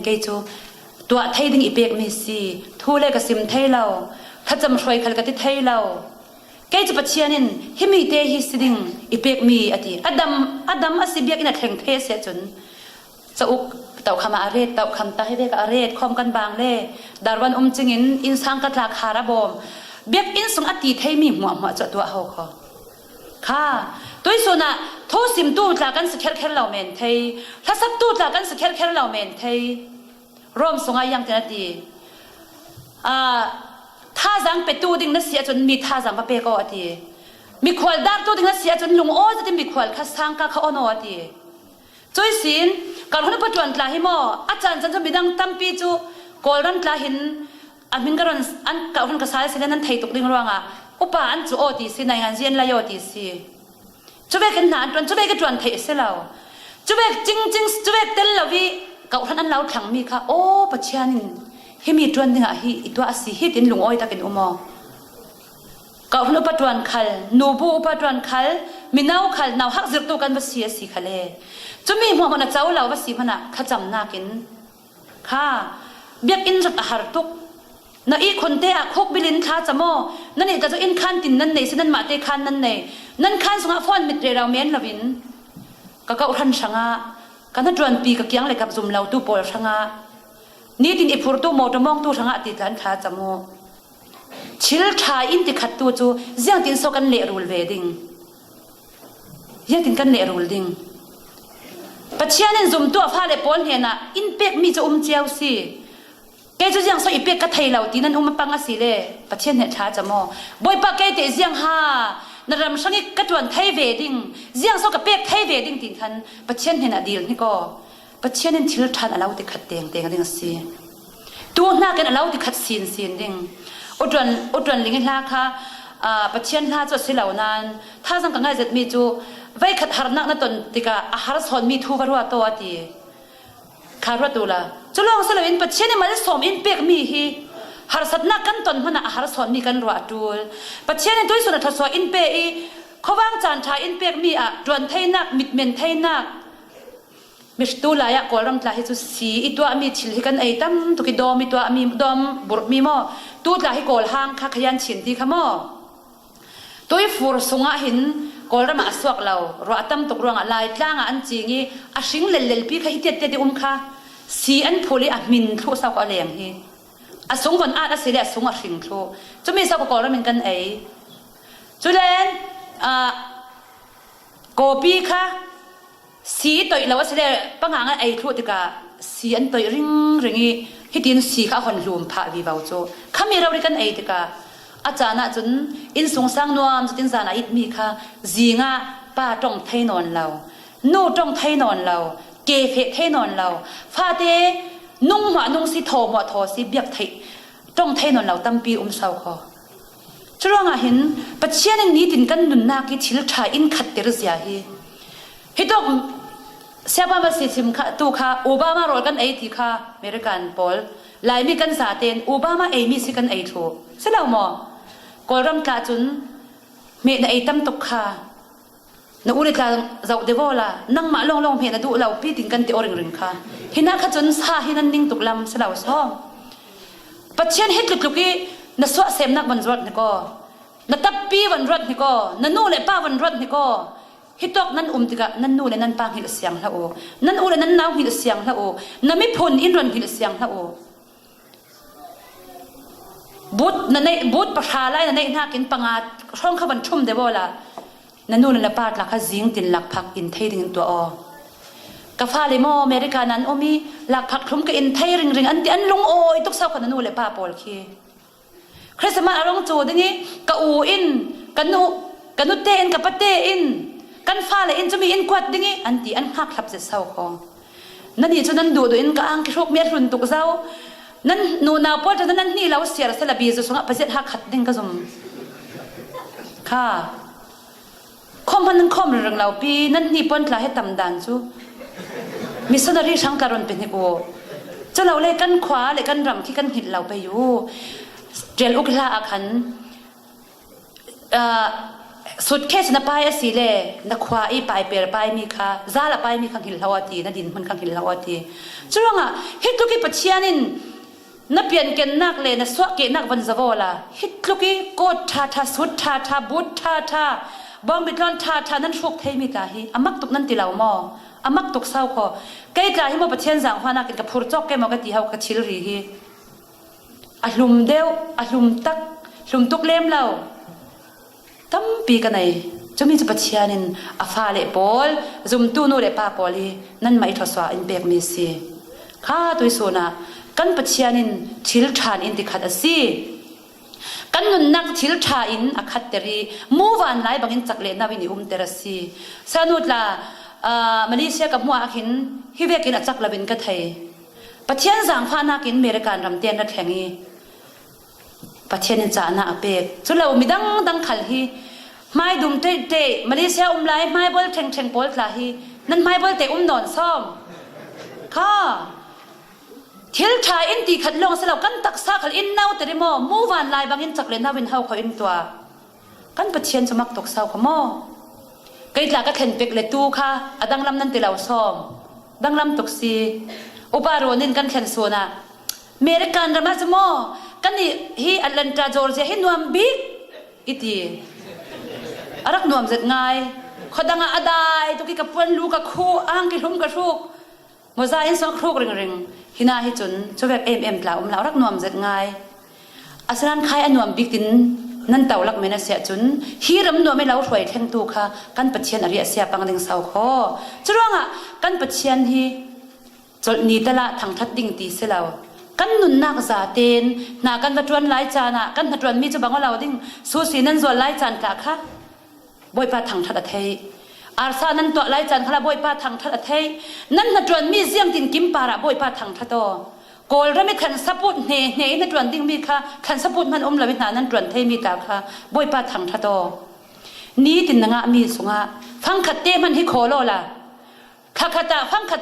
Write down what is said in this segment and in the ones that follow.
กจูตัวไทยดิ้งอีเปียกมีสีทูเลกสิมไทยเราถ้าจำช่วยขัดกันที่ไทยเราแกจะปัจเจียนินฮิมีเตฮิสิดิ้งอีเปียกมีอดีอดัมอสิเบียกอินาแข่งเทเสียจนจะอุกเต่าคำอาเรศเต่าคำตาให้เบียกอาเรศคอมกันบางเล่ดารวันจิงินอินสังกัดราคาระบมเบียกอินสงอดีไทยมีหัวจะตัวเขาค่ะตัวส่วนน่ะโทสิมตู้จากกันสเก็ตเราเมนไทยถ้าสับตู้จากกันสเก็ตเราเมนไทยร่วมสงอายังเจนดีท่าจังเป็ดตู้ดิ้งนั่นเสียจนมีท่าจังมาเปก็อดีมีขวดดาบตู้ดิ้งนั่นเสียจนลุงโอ้จะได้มีขวดข้าสังก้าเขาอนอดีจุยสินการคนปัจจุบันกลายให้หม้ออาจารย์จะมีดังตั้มปีจูกอลรันกลายเห็นอันมิงการอันการคนกระสายสินั้นไทยตกดิ้งรังอุปอันจูโอดีสิในงานเรียนลายโอดีสิจุเบกันนานจนจุเบกันจวนไทยเสียแล้วจุเบกจริงจุเบกเต้นแล้ววิกับท่านอันเราขังมีค่ะโอ้ปัจจัยนินให้มีจวนนึงฮิตัวอาศิฮิตินลุงอ้อยตะกินอุโมกับท่านปัจจุบันขัลนูบูปัจจุบันขัลมีนาวขัลนาวฮักจิตตัวกันภาษีสิขัลเลจะมีหัวมันเจ้าเราภาษีมันอะขจำนากินค่ะเบียกอินจุดอาหารตุกนั่นอีคนเตะคุกบิลินข้าจโมนั่นเองจะอินขันตินนั่นเนสินั่นมาเตะขันนั่นเนนั่นขันสงฆ์ฟอนมิตรเราเมียนละวินก็เก้าท่านช่างกันนั่นจวนปีกับยังเลยกับซุ่มเราตู้ปอลช่างนี่ดินอีพูดตู้โมตมองตู้ช่างติดกันข้าจโมชิลชาอินติขัดตัวจูยังตินโซกันเละรูลเวดิงยังตินกันเละรูลดิงปัจเจียนินซุ่มตัวฟ้าเลยปอนเห็นน่ะอินเป็กมีจะเจียวสิแกจะยังสอยเป็กกับไทยเราตีนั้นมันปังสิเลยปัจเจียนเห็นช้าจโมบ่อยปากแกเตะยังฮานรำช่างนี้กระจวนไทยเวดิงยังสอยกับเป็กไทยเวดิงตินทันปัจเจียนเห็นอดีตนี่ก็ปัจเจียนชิลทันเราติขัดเตียงดิ่งสิตัวหน้ากันเราติขัดซีนดิ่งอุดรลิงลาค่ะปัจเจียนลาจะสิเหล่านั้นถ้าสังกัดง่ายจะมีจูไว้ขัดหานักนั่นตนติกาอาหารสอนมีทูบรัวตัวตีคารัวตัวละจุลองสลาวินปัจเจียนมันสอมอินเปียกมีฮีหาสัตนักกันตนมันอาหารสอนมีกันรัวตัวปัจเจียนตัวส่วนทัศวอินเปียเขาวางจานชาอินเปียกมีดวนไทยนักมิดเมนไทยนักมิสตูลายะกอลัมตาฮิตุสีอีตัวมีชิลฮิกันไอตั้มตุกิดอมอีตัวมีดอมบุรมีมอตูตาฮิกอลหางข้าขยันชินที่ขโมตัวฟูร์สงะหินกอลมาสวกเรารัวตั้มตกรวงอะไรตั้งอันจริงอีอาชิงเลลปีข้าฮิตเตติค่ะสีอันพูลีอัมินทุสาวกอเลียงฮีอาสงคนอาสิเลสงอาชิงทุจะมีสาวกอลมันกันไอจุเลนโกปีค่ะสีตัวเราว่าเสด็จปังหางไอ้ทุติกาสีอันตัวริงฮิตินสีข้าคนรวมพระวิวาโจข้ามีเราด้วยกันไอ้ติกาอาจารย์จนอินสงสังนวมจนจานาอิดมีค่ะจีงาป้าจ้องไทยนอนเราโน่จ้องไทยนอนเราเกฟไทยนอนเราฟาเตนุ่งหัวนุ่งสีโถหัวโถสีเบียกไทยจ้องไทยนอนเราตั้มปีเสาคอจุลงเห็นปัจเจียนนี้ตินกันนุนนาคิชิลชาอินขัดเตรเสียฮิตกเสียบ้านมาสิชิมค่ะตูค่ะโอบามาโรยกันไอทีค่ะอเมริกันปอลลายมีกันสาเตนโอบามาเอมีสิกันไอทูเสียแล้วมอกอรำกาจุนเมนไอตั้มตกค่ะนอุลิกาเจ้าเดวล่ะนั่งมาลองเพนดูเราพี่ติงกันเตอริงค่ะฮินักขจุนสาฮินันนิ่งตกลำเสียแล้วซ้อมปัจเจียนเฮ็ดลุกกี้นสวะเสมนักวันรถนี่ก็นตับปีวันรถนี่ก็นนู่นเลยป้าวันรถนี่ก็ฮิตอกนั่นติกะนั่นนู่นเลยนั่นปางหิลเสียงละโอนั่นอูเลยนั่นน้ำหิลเสียงละโอนั่นไม่พ้นอินรันหิลเสียงละโอบุตรนั่นในบุตรประชาไลนั่นในหน้ากินปังอาช่องขบันชุ่มเดบล่ะนั่นนู่นเลยป้าหลักขจิงตินหลักพักอินไทยดิ่งตัวอกาฟ้าเลยมออเมริกานั้นโอมีหลักพักทุ่มกับอินไทยริงอันที่อันลงโอยตุกเศร้าคนนั่นนู่นเลยป้าปอลคีคริสต์มาสอารมณ์โจดนี้กะอูอินกันนุเตนกับปะเตอินกันฟ้าเลยอินจะมีอินกวดดิ่งอันที่อันหักขับเสเศร้าคอนั่นนี่จนนั้นดูอินก็อังคิโรกเมียรุนตุกเศร้านั่นนูนาปอดจนนั้นนี่เราเสียสละบีจะส่งประเสริฐหักขัดดิ่งก็สมค่ะคอมพันนั้นคอมเรื่องเราปีนั่นนี่ปอนกลายให้ตำดันจูมิสนารีช่างการุณเป็นให้โกจะเราเลยกันขวาเลยกันรำที่กันหินเราไปอยู่เจลอุกลาอาคัน สุดแค่สนปายสิเลนักขวาอีปายเปรปายมีค่ะซาละปายมีขังหินลาวตีนัดินมันขังหินลาวตีจุลงอ่ะฮิตลุกิปัจเจียนินนับเปลี่ยนเกณฑ์นักเลยนะสวะเกณฑ์นักวันซาโวล่ะฮิตลุกิโกดทาสุดทาบุตทาบองบิดลอนทานั้นชุกเทมิตาฮีอามักตุกนั้นติลาวมออามักตุกเศร้าคอไกลตาฮิโมปัจเจียนสังพานักกับพูดจอกแกมอกติเฮากะชิลรีฮีอารมณ์เดียวอารมณ์ตักลุมตุกเล่มเราตั้มปีกันไหนจะมีจุดเชียนินอาฟาเลปอลจุมตูนูเลปาปอลีนั่นไม่ทศวาอินเบกเมซีข้าตัวส่วนน่ะกันปัจเชียนินทิลชานอินติขัดสีกันนุนนักทิลชาอินอคัตเตอรีมูวันไลบังอินจักเลนาวินิเตระสีสนุดละมาเลเซียกับมัวอาคินฮิเวกินอจักลาบินกัทไทยปัจเชียนสังฟานากินเมริกันรำเตียนรัฐแห่งนี้ปัจเจียนจานาเปกสุดแล้วมีดังขัลฮีไม่ดุมเตะมาเลเซียไลไม่บอลเทงบอลคลาฮีนั่นไม่บอลเตะนอนซ้อมค่ะเที่ยวชายอินตีขัดลงสลับกันตักซาขัดอินน่าแต่ดิโมมูวันไลบางอินจักเลน่าวินเฮาเขาอินตัวกันปัจเจียนจะมักตกเศร้าขโมไกลลาก็เข็นเป็กเลตูค่ะดังลำนั่นติเราซ้อมดังลำตกซีอุปาโรนินกันเข็นโซน่ะเมริกันรามาจโมกันนี่ฮีแอตแลนตาจอร์เจียฮีนวมบิ๊กอิตีอารักนวมเสร็จง่ายขดังอาได้ตุกิกับเพื่อนลูกกับคู่อ้างกิลุ่มกับทุกมัวใจอินสองครูกริงฮินาฮิจุนช่วยแบบเอ็มกล่าวเรารักนวมเสร็จง่ายอาสนันใครอันนวมบิ๊กตินนั่นเต่าลักเมนเสียจุนฮีรำนวมไม่เล่าถวยแทงตูค่ะกันปัจเจียนอริยเสียปังดิงสาวคอจุดว่าอ่ะกันปัจเจียนฮีจดนี้แต่ละทางทัดดิ่งตีเสียแล้วกันนุนนักซาเตนนากันวัดวันไล่จานะกันวัดวันมีจะบังว่าเราดิ้งสู้สีนั้นส่วนไล่จานกะค่ะบ่อยป้าทางทัดเทยอาร์ซานั้นตัวไล่จานขละบ่อยป้าทางทัดเทยนั้นวัดวันมีเสียงตินกิมปาระบ่อยป้าทางทัดโตโกลระไม่ขันสะพุดเนนัดวันดิ้งมีค่ะขันสะพุดมันละวินานั้นวันเทยมีกะค่ะบ่อยป้าทางทัดโตนี้ตินงะมีสุงะฟังขัดเตมันให้โคโลละข้าขั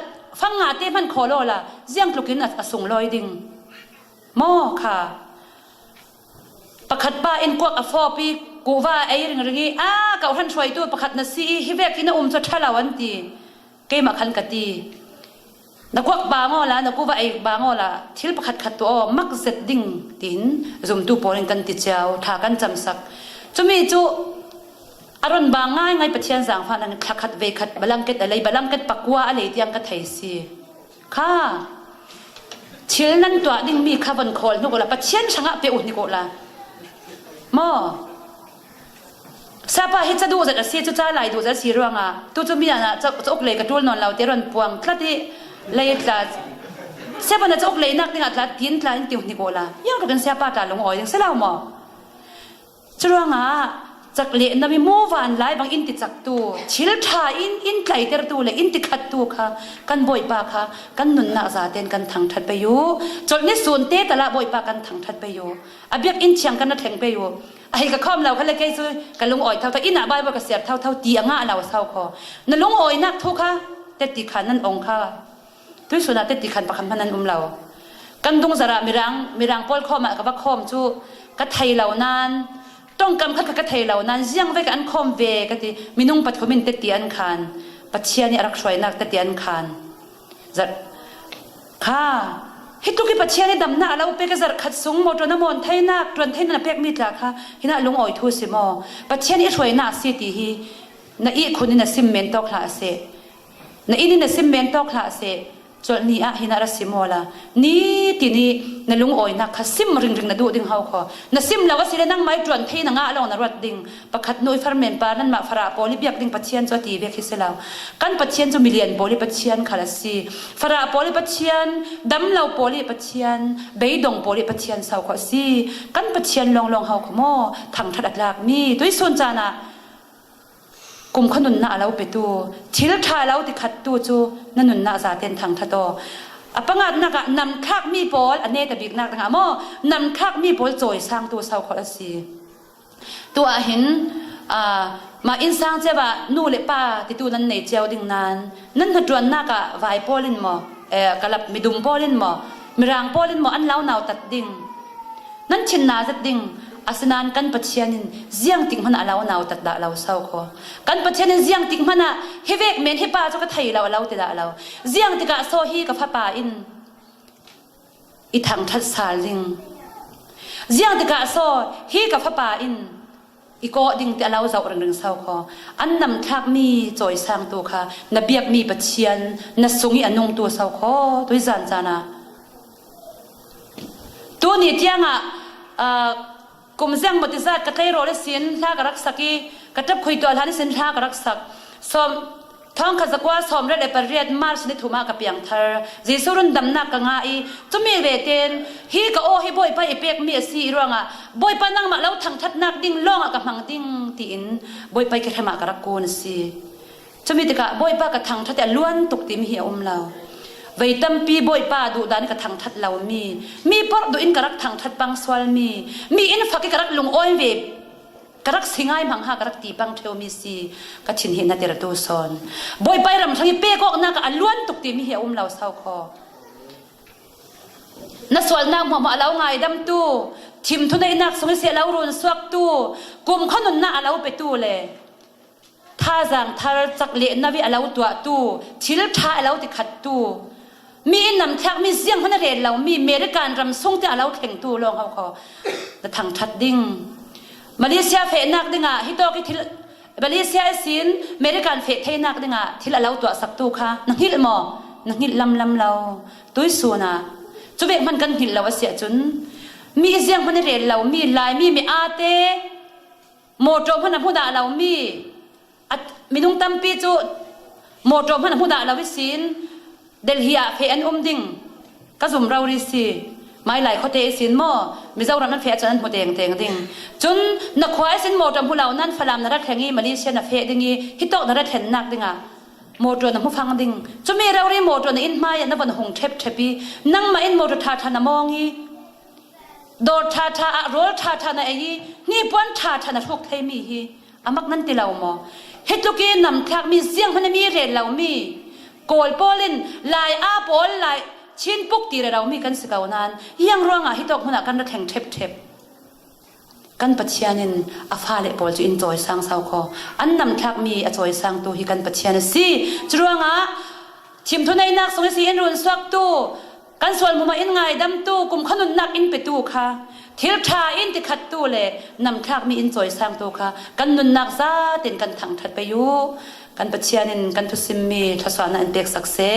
ดฟังงาเต้มันโคโลล่ะเสียงกลุกินอัดส่งลอยดิ่งโม่ค่ะประคัดป้าเอ็นกวกอฟอปีกูว่าไอ้เรื่องนี้เก่าท่านช่วยตัวประคัดนัสซีฮิเวกินจะทะเลาวันตีเกมาขันกตีนักวักบางอละนักกูว่าไอ้บางอละที่ประคัดขัดตัวมักเสร็จดิ่งตินจุ่มตู้ปอลิงกันติดเจ้าทากันจำสักจะมีจูอารมณ์บางง่ายไงปะเทียนสังฟันนั้นขัดเวขัดบาลังเกตอะไรบาลังเกตปักว่าอะไรที่ยังกระไทยสิค่ะชิลนั้นตัวดิ้งมีข้าวันคอลนุกละปะเทียนช่างเปอุ่นนิโกละมอซาปาฮิจะดูจะเสียจุจ้าไหลดูจะสีรวงอ่ะตัวจะมีอะไรจะอกเลยกระตุ้นนอนเราเตรอนปวงคลาดที่เลยคลาดเสียปันจะอกเลยนักนี่คลาดทิ้งคลาดติวนิโกละยังก็เป็นเสียปาตาลงอ้อยยังเสียแล้วมอจรวงอ่ะจักเล่นมีมูวันไล่บางอินติจักตูชิลชาอินไกลเตอร์ตูเลยอินติขัดตูค่ะกันบ่อยปาค่ะกันนุนนาซาเตนกันทางทัดไปอยู่จนนี่ส่วนเตตละบ่อยปากันทางทัดไปอยู่อาเบียกอินเชียงกันนัดแทงไปอยู่ไอ้กระข้อมเราเขาเลยแกซื้อกันลุงอ่อยเท่าอินหน้าใบว่ากระเสียบเท่าตีอ่างเราเศร้าคอนั่นลุงอ่อยนักทุกค่ะเตติขันนั่นองค่ะทุกส่วนเตติขันประคำพันนั้นเรากันดุงสระมีรังปอลข้อมากับว่าข้อมจูกระไทยเหล่านั้นต้องกำคัดกระเทยเหล่านั้นยังไว้กันคอมเวกันที่มีนุ่งปัดขมินเตียนคันปัจเจียนี่รักช่วยนักเตียนคันจัดค่ะฮิตุกิปัจเจียนี่ดำหน้าเราเปกจัดขัดสูงหมดจนน้ำมันไทยนักจนไทยนั่นเปกมิดละค่ะฮิน่าลุงอ่อยทูสิมอปัจเจียนี่ช่วยนักสิทีฮีน่าอีคนนี่น่ะซิมเมนต์ตอกลาเสน่าอีนี่น่ะซิมเมนต์ตอกลาเสจนนี่ฮินารัสิโมละนี่ทีนี้นลุงอ่อยนักขซิมริงน่ะดูดิ่งเฮาขอน่ะซิมแล้วว่าสิเลนั่งไม้จวนที่นั่งเราน่ะรัดดิ่งประคัดนุยฟาร์เมนปานั่นมาฟาราโปลิเบียกดิ่งปัจเจียนจวตีเบียกฮิสลาวกันปัจเจียนจะมิเลียนโปลิปัจเจียนขาลสีฟาราโปลิปัจเจียนดำเราโปลิปัจเจียนเบยดงโปลิปัจเจียนสาวขอสีกันปัจเจียนลองเฮาขโมทางทัดหลักมีตัวส่วนจานะกุมขนุนน่ะเราไปดูทิลทาเราติขัดตัวจูนั่นนุนน่ะซาเต็นทางทัดโตปังอาจนักนำคักมีบอลอันนี้แต่บิ๊กนักต่างหากมั่วนำคักมีบอลโจยสร้างตัวสาวขอสีตัวเห็นมาอินสร้างเจ้าว่านู่นเลยป้าที่ตัวนั้นในเจ้าดิ่งนั้นนั่นคือจวนนักอะวายบอลินมั่วกระลับมีดุมบอลินมั่วมีรางบอลินมั่วอันเล่าหนาวตัดดิ่งนั่นชินนาจัดดิ่ง asanan kan pachianin ziang ting mana alaw naw tat da law saw ko kan pachianin ziang ting mana hevek men hepa cho ka thai law law te da law ziang tika so hi ka pha pa in i thang that saling ziang tika so hi ka pha pa in i ko ding te alaw zaw rang rang saw ko an nam thak mi choi sang tu kha na biak mi pachian na sungi anong tu saw ko toi zan jana tu ni tianga kum zang motizat ka thairo le sin tha ka rak saki ka tap khoi to alhani sin tha ka rak sak som thong kha zakwa som re le pariat mar sin thuma ka piang thar jisurun damna ka nga i chumi ve ten hi ka o hi boy pa ipek mi si ronga boy pa nang ma lo thang that nak ding long ka mang ding ti in boy pa ke thama ka rak ko na si chumi te ka boy pa ka thang that luan tuk tim hi lao vậy tâm pi bội pa đủ đan cái thằng thật lâu mi bớt đủ in cái rắc thằng thật băng swal mi in phật cái rắc lùng oi về cái rắc singai mang ha cái rắc tì băng theo mi si cái chín hiện na tera tu son bội pa ram thằng pe ko na cái luan tục tì mi hi lâu sau kho na swal na mà lâu ngày đâm tu chim thu này nak sung se lâu run swak tu kum khon na lâu pe tu le tha giang thar chak le na vi lâu tua tu thil tha lâu ti khat tu mi nằm thác mi riêng hơn là lâu mi American ram sung te lâu thèn tu long hao kho là thằng thật đinh Malaysia phê nạc đinh à hito cái thil Malaysia xin American phê thay nạc đinh à thil lâu tua sắc tu kha nang hil mo nang hil lam lâu tối xua na chú bé man kan hil lâu asia chun mi riêng hơn là lâu mi lai mi ate một trộm hơn làผู้ด่าlâu mi nung tâm pi chu một trộm hơn làผู้ด่าlâu với xin Delhi à phê anh ding các dùng rau đi xì mai lại có thể xin mò mi rau làm nan phê cho anh một đèn ding chun na khoai xin một trongผู้lão nan phải làm na rắc hàng Malaysia na phê ding hít tóc na rắc hẹn nạc ding à một trong na mu phang ding chun mi rau đi một trong na in mai na vẫn hùng thép pi nang ma in một trong thà na mong i đột thà roll thà na ai ni pon thà na thuốc thay mi hi amak nan ti lau mo hết lúc kia nằm thạc mi riêng hơn mi rèn lau mi Kol polin lai a pol lai chin puk ti ra mi kan sikau nan yang ronga hitok huna kan ra theng thep kan pachianin a fa le pol chu in joy sang sau kho an nam thak mi a joy sang tu hi kan pachian si churonga chim thunai nak song si en run swak tu kan sol mu ma in ngai dam tu kum khanun nak in pe tu kha thil tha in ti khat tu le nam thak mi in joy sang tu kha kan nun nak za tin kan thang that pe yu kan pachianin kan thusim mi thaswana an pek sakse